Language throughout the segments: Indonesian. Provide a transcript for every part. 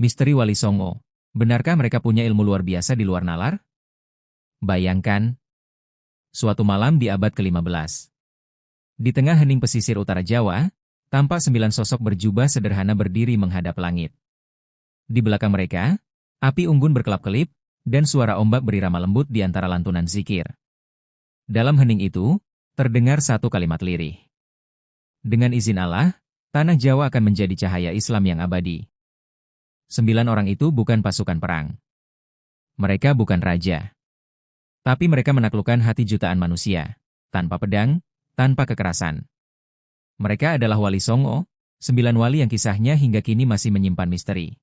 Misteri Wali Songo. Benarkah mereka punya ilmu luar biasa di luar nalar? Bayangkan, suatu malam di abad ke-15. Di tengah hening pesisir utara Jawa, tampak 9 sosok berjubah sederhana berdiri menghadap langit. Di belakang mereka, api unggun berkelap-kelip, dan suara ombak berirama lembut di antara lantunan zikir. Dalam hening itu, terdengar satu kalimat lirih. Dengan izin Allah, tanah Jawa akan menjadi cahaya Islam yang abadi. 9 orang itu bukan pasukan perang. Mereka bukan raja. Tapi mereka menaklukkan hati jutaan manusia, tanpa pedang, tanpa kekerasan. Mereka adalah Wali Songo, 9 wali yang kisahnya hingga kini masih menyimpan misteri.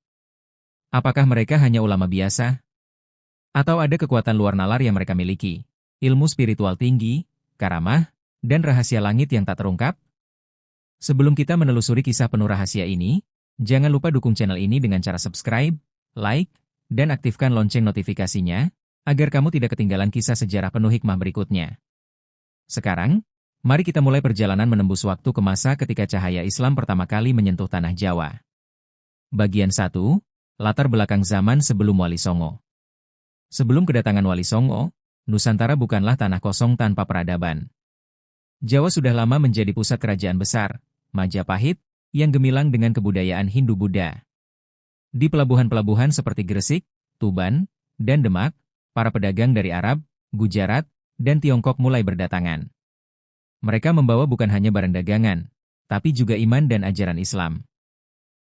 Apakah mereka hanya ulama biasa? Atau ada kekuatan luar nalar yang mereka miliki, ilmu spiritual tinggi, karamah, dan rahasia langit yang tak terungkap? Sebelum kita menelusuri kisah penuh rahasia ini, jangan lupa dukung channel ini dengan cara subscribe, like, dan aktifkan lonceng notifikasinya, agar kamu tidak ketinggalan kisah sejarah penuh hikmah berikutnya. Sekarang, mari kita mulai perjalanan menembus waktu ke masa ketika cahaya Islam pertama kali menyentuh tanah Jawa. Bagian 1, latar belakang zaman sebelum Wali Songo. Sebelum kedatangan Wali Songo, Nusantara bukanlah tanah kosong tanpa peradaban. Jawa sudah lama menjadi pusat kerajaan besar, Majapahit, yang gemilang dengan kebudayaan Hindu-Buddha. Di pelabuhan-pelabuhan seperti Gresik, Tuban, dan Demak, para pedagang dari Arab, Gujarat, dan Tiongkok mulai berdatangan. Mereka membawa bukan hanya barang dagangan, tapi juga iman dan ajaran Islam.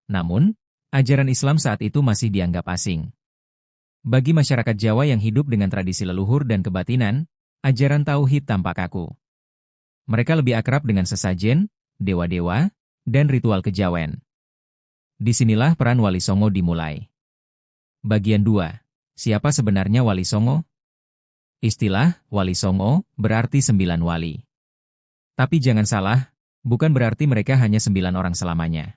Namun, ajaran Islam saat itu masih dianggap asing. Bagi masyarakat Jawa yang hidup dengan tradisi leluhur dan kebatinan, ajaran tauhid tampak kaku. Mereka lebih akrab dengan sesajen, dewa-dewa, dan ritual kejawen. Disinilah peran Wali Songo dimulai. Bagian 2. Siapa sebenarnya Wali Songo? Istilah Wali Songo berarti 9 wali. Tapi jangan salah, bukan berarti mereka hanya 9 orang selamanya.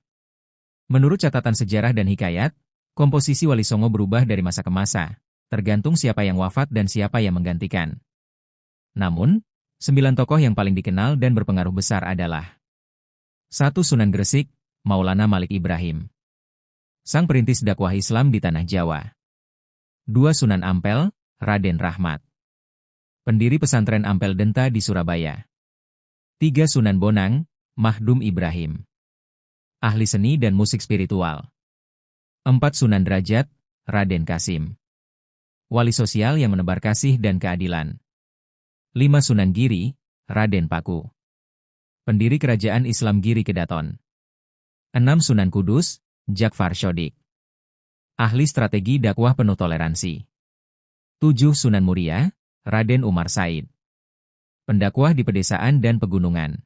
Menurut catatan sejarah dan hikayat, komposisi Wali Songo berubah dari masa ke masa, tergantung siapa yang wafat dan siapa yang menggantikan. Namun, 9 tokoh yang paling dikenal dan berpengaruh besar adalah 1. Sunan Gresik, Maulana Malik Ibrahim. Sang perintis dakwah Islam di tanah Jawa. 2. Sunan Ampel, Raden Rahmat. Pendiri pesantren Ampel Denta di Surabaya. 3. Sunan Bonang, Mahdum Ibrahim. Ahli seni dan musik spiritual. 4. Sunan Derajat, Raden Kasim. Wali sosial yang menebar kasih dan keadilan. 5. Sunan Giri, Raden Paku. Pendiri kerajaan Islam Giri Kedaton. 6. Sunan Kudus, Jakfar Shodiq. Ahli strategi dakwah penuh toleransi. 7. Sunan Muria, Raden Umar Said. Pendakwah di pedesaan dan pegunungan.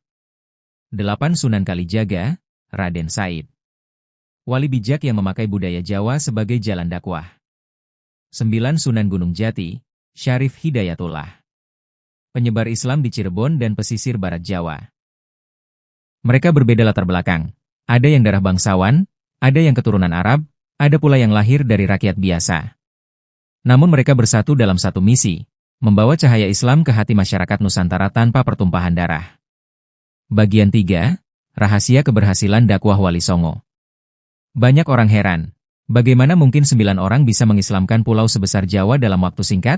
8. Sunan Kalijaga, Raden Said. Wali bijak yang memakai budaya Jawa sebagai jalan dakwah. 9. Sunan Gunung Jati, Syarif Hidayatullah. Penyebar Islam di Cirebon dan pesisir barat Jawa. Mereka berbeda latar belakang. Ada yang darah bangsawan, ada yang keturunan Arab, ada pula yang lahir dari rakyat biasa. Namun mereka bersatu dalam satu misi, membawa cahaya Islam ke hati masyarakat Nusantara tanpa pertumpahan darah. Bagian 3, rahasia keberhasilan dakwah Wali Songo. Banyak orang heran, bagaimana mungkin 9 orang bisa mengislamkan pulau sebesar Jawa dalam waktu singkat?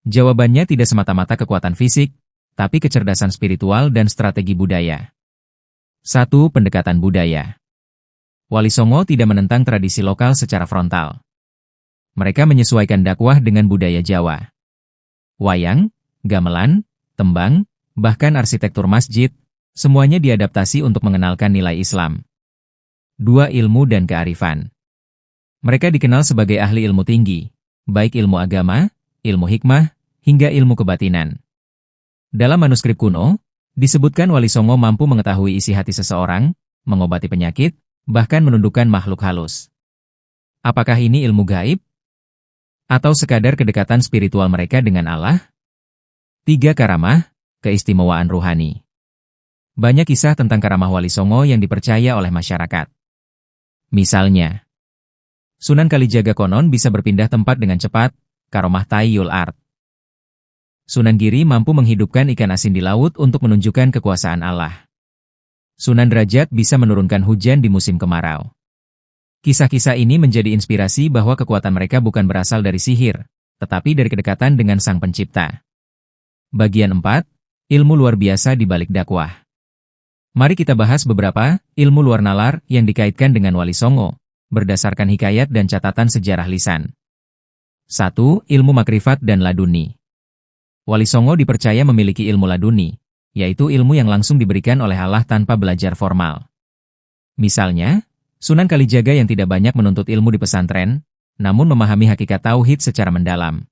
Jawabannya tidak semata-mata kekuatan fisik, tapi kecerdasan spiritual dan strategi budaya. 1. Pendekatan budaya. Wali Songo tidak menentang tradisi lokal secara frontal. Mereka menyesuaikan dakwah dengan budaya Jawa. Wayang, gamelan, tembang, bahkan arsitektur masjid, semuanya diadaptasi untuk mengenalkan nilai Islam. 2. Ilmu dan kearifan. Mereka dikenal sebagai ahli ilmu tinggi, baik ilmu agama, ilmu hikmah, hingga ilmu kebatinan. Dalam manuskrip kuno, disebutkan Wali Songo mampu mengetahui isi hati seseorang, mengobati penyakit, bahkan menundukkan makhluk halus. Apakah ini ilmu gaib? Atau sekadar kedekatan spiritual mereka dengan Allah? 3. Karamah, keistimewaan ruhani. Banyak kisah tentang karamah Wali Songo yang dipercaya oleh masyarakat. Misalnya, Sunan Kalijaga konon bisa berpindah tempat dengan cepat, karomah tayyul ard. Sunan Giri mampu menghidupkan ikan asin di laut untuk menunjukkan kekuasaan Allah. Sunan Derajat bisa menurunkan hujan di musim kemarau. Kisah-kisah ini menjadi inspirasi bahwa kekuatan mereka bukan berasal dari sihir, tetapi dari kedekatan dengan Sang Pencipta. Bagian 4. Ilmu luar biasa di balik dakwah. Mari kita bahas beberapa ilmu luar nalar yang dikaitkan dengan Wali Songo, berdasarkan hikayat dan catatan sejarah lisan. 1. Ilmu makrifat dan laduni. Wali Songo dipercaya memiliki ilmu laduni, yaitu ilmu yang langsung diberikan oleh Allah tanpa belajar formal. Misalnya, Sunan Kalijaga yang tidak banyak menuntut ilmu di pesantren, namun memahami hakikat tauhid secara mendalam.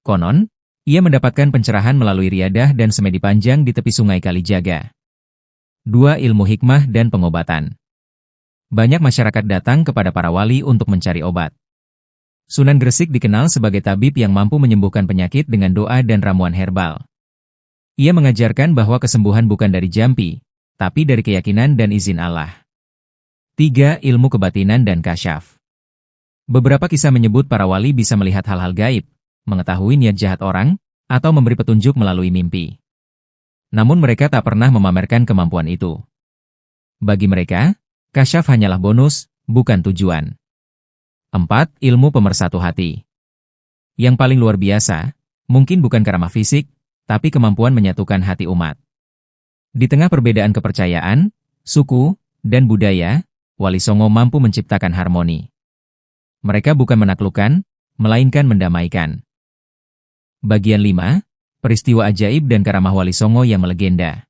Konon, ia mendapatkan pencerahan melalui riadah dan semedi panjang di tepi sungai Kalijaga. 2. Ilmu hikmah dan pengobatan. Banyak masyarakat datang kepada para wali untuk mencari obat. Sunan Gresik dikenal sebagai tabib yang mampu menyembuhkan penyakit dengan doa dan ramuan herbal. Ia mengajarkan bahwa kesembuhan bukan dari jampi, tapi dari keyakinan dan izin Allah. 3. Ilmu kebatinan dan kasyaf. Beberapa kisah menyebut para wali bisa melihat hal-hal gaib, mengetahui niat jahat orang, atau memberi petunjuk melalui mimpi. Namun mereka tak pernah memamerkan kemampuan itu. Bagi mereka, kasyaf hanyalah bonus, bukan tujuan. 4. Ilmu pemersatu hati. Yang paling luar biasa, mungkin bukan karamah fisik, tapi kemampuan menyatukan hati umat. Di tengah perbedaan kepercayaan, suku, dan budaya, Wali Songo mampu menciptakan harmoni. Mereka bukan menaklukkan, melainkan mendamaikan. Bagian 5. Peristiwa ajaib dan karamah Wali Songo yang melegenda.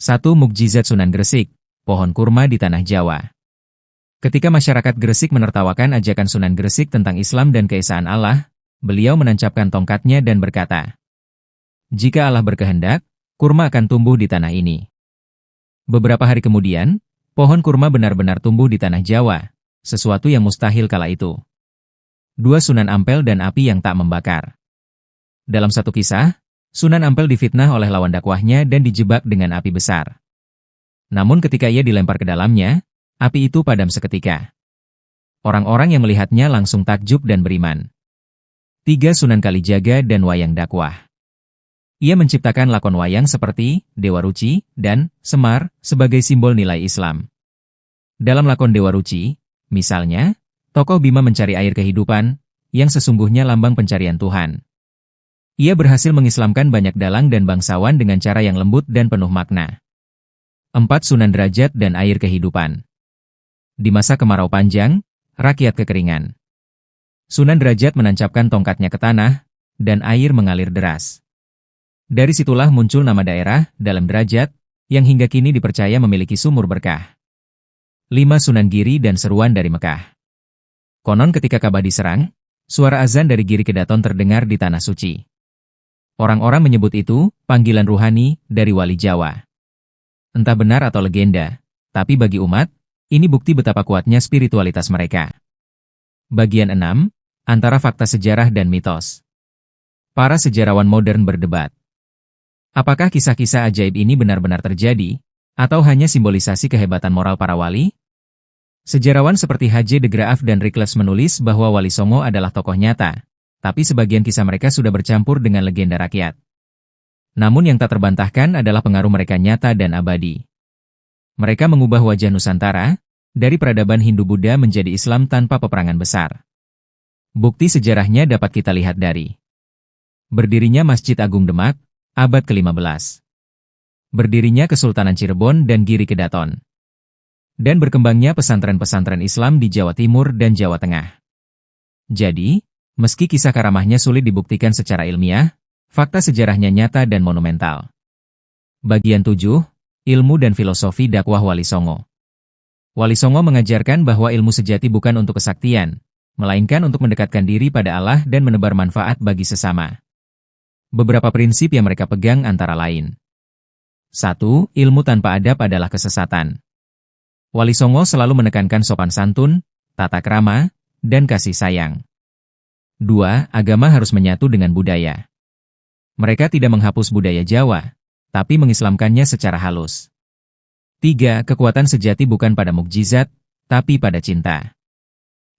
1. Mukjizat Sunan Gresik, pohon kurma di tanah Jawa. Ketika masyarakat Gresik menertawakan ajakan Sunan Gresik tentang Islam dan keesaan Allah, beliau menancapkan tongkatnya dan berkata, "Jika Allah berkehendak, kurma akan tumbuh di tanah ini." Beberapa hari kemudian, pohon kurma benar-benar tumbuh di tanah Jawa, sesuatu yang mustahil kala itu. 2. Sunan Ampel dan api yang tak membakar. Dalam satu kisah, Sunan Ampel difitnah oleh lawan dakwahnya dan dijebak dengan api besar. Namun ketika ia dilempar ke dalamnya, api itu padam seketika. Orang-orang yang melihatnya langsung takjub dan beriman. 3. Sunan Kalijaga dan wayang dakwah. Ia menciptakan lakon wayang seperti Dewa Ruci dan Semar sebagai simbol nilai Islam. Dalam lakon Dewa Ruci, misalnya, tokoh Bima mencari air kehidupan, yang sesungguhnya lambang pencarian Tuhan. Ia berhasil mengislamkan banyak dalang dan bangsawan dengan cara yang lembut dan penuh makna. 4. Sunan Derajat dan air kehidupan. Di masa kemarau panjang, rakyat kekeringan. Sunan Derajat menancapkan tongkatnya ke tanah, dan air mengalir deras. Dari situlah muncul nama daerah, Dalam Derajat, yang hingga kini dipercaya memiliki sumur berkah. 5. Sunan Giri dan seruan dari Mekah. Konon ketika Ka'bah diserang, suara azan dari Giri Kedaton terdengar di Tanah Suci. Orang-orang menyebut itu panggilan ruhani dari wali Jawa. Entah benar atau legenda, tapi bagi umat, ini bukti betapa kuatnya spiritualitas mereka. Bagian 6. Antara fakta sejarah dan mitos. Para sejarawan modern berdebat. Apakah kisah-kisah ajaib ini benar-benar terjadi, atau hanya simbolisasi kehebatan moral para wali? Sejarawan seperti H.J. de Graaf dan Rikles menulis bahwa Wali Songo adalah tokoh nyata, tapi sebagian kisah mereka sudah bercampur dengan legenda rakyat. Namun yang tak terbantahkan adalah pengaruh mereka nyata dan abadi. Mereka mengubah wajah Nusantara, dari peradaban Hindu-Buddha menjadi Islam tanpa peperangan besar. Bukti sejarahnya dapat kita lihat dari berdirinya Masjid Agung Demak, abad ke-15. Berdirinya Kesultanan Cirebon dan Giri Kedaton. Dan berkembangnya pesantren-pesantren Islam di Jawa Timur dan Jawa Tengah. Jadi, meski kisah karamahnya sulit dibuktikan secara ilmiah, fakta sejarahnya nyata dan monumental. Bagian 7. Ilmu dan filosofi dakwah Wali Songo. Wali Songo mengajarkan bahwa ilmu sejati bukan untuk kesaktian, melainkan untuk mendekatkan diri pada Allah dan menebar manfaat bagi sesama. Beberapa prinsip yang mereka pegang antara lain. 1. Ilmu tanpa adab adalah kesesatan. Wali Songo selalu menekankan sopan santun, tata krama, dan kasih sayang. 2. Agama harus menyatu dengan budaya. Mereka tidak menghapus budaya Jawa, tapi mengislamkannya secara halus. 3. Kekuatan sejati bukan pada mukjizat, tapi pada cinta.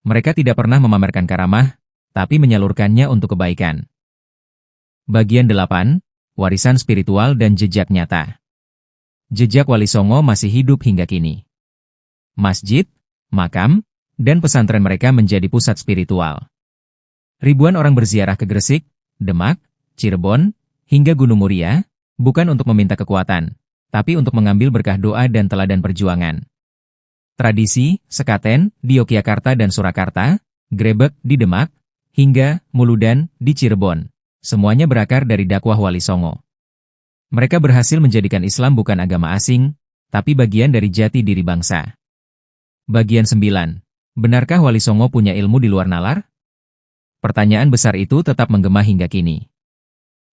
Mereka tidak pernah memamerkan karamah, tapi menyalurkannya untuk kebaikan. Bagian 8. Warisan spiritual dan jejak nyata. Jejak Wali Songo masih hidup hingga kini. Masjid, makam, dan pesantren mereka menjadi pusat spiritual. Ribuan orang berziarah ke Gresik, Demak, Cirebon, hingga Gunung Muria, bukan untuk meminta kekuatan, tapi untuk mengambil berkah doa dan teladan perjuangan. Tradisi, sekaten, di Yogyakarta dan Surakarta, grebek di Demak, hingga Muludan di Cirebon. Semuanya berakar dari dakwah Wali Songo. Mereka berhasil menjadikan Islam bukan agama asing, tapi bagian dari jati diri bangsa. Bagian 9. Benarkah Wali Songo punya ilmu di luar nalar? Pertanyaan besar itu tetap menggema hingga kini.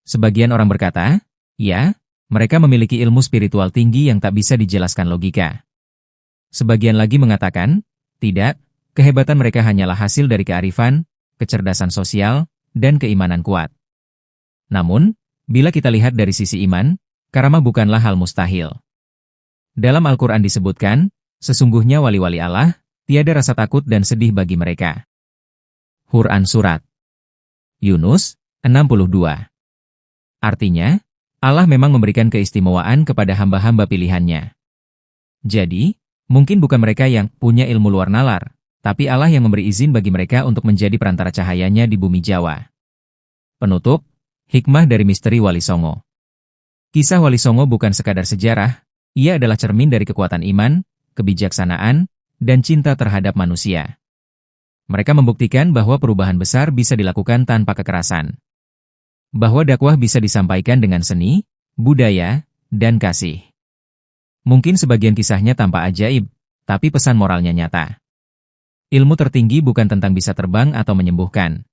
Sebagian orang berkata, ya, mereka memiliki ilmu spiritual tinggi yang tak bisa dijelaskan logika. Sebagian lagi mengatakan, tidak, kehebatan mereka hanyalah hasil dari kearifan, kecerdasan sosial, dan keimanan kuat. Namun, bila kita lihat dari sisi iman, karamah bukanlah hal mustahil. Dalam Al-Quran disebutkan, sesungguhnya wali-wali Allah, tiada rasa takut dan sedih bagi mereka. Quran Surat Yunus, 62. Artinya, Allah memang memberikan keistimewaan kepada hamba-hamba pilihannya. Jadi, mungkin bukan mereka yang punya ilmu luar nalar, tapi Allah yang memberi izin bagi mereka untuk menjadi perantara cahayanya di bumi Jawa. Penutup, hikmah dari misteri Wali Songo. Kisah Wali Songo bukan sekadar sejarah, ia adalah cermin dari kekuatan iman, kebijaksanaan, dan cinta terhadap manusia. Mereka membuktikan bahwa perubahan besar bisa dilakukan tanpa kekerasan. Bahwa dakwah bisa disampaikan dengan seni, budaya, dan kasih. Mungkin sebagian kisahnya tampak ajaib, tapi pesan moralnya nyata. Ilmu tertinggi bukan tentang bisa terbang atau menyembuhkan,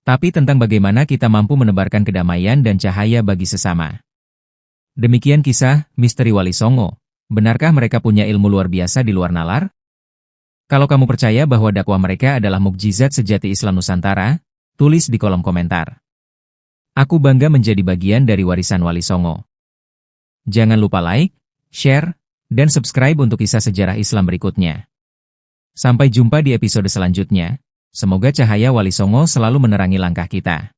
tapi tentang bagaimana kita mampu menebarkan kedamaian dan cahaya bagi sesama. Demikian kisah misteri Wali Songo. Benarkah mereka punya ilmu luar biasa di luar nalar? Kalau kamu percaya bahwa dakwah mereka adalah mukjizat sejati Islam Nusantara, tulis di kolom komentar. Aku bangga menjadi bagian dari warisan Wali Songo. Jangan lupa like, share, dan subscribe untuk kisah sejarah Islam berikutnya. Sampai jumpa di episode selanjutnya. Semoga cahaya Wali Songo selalu menerangi langkah kita.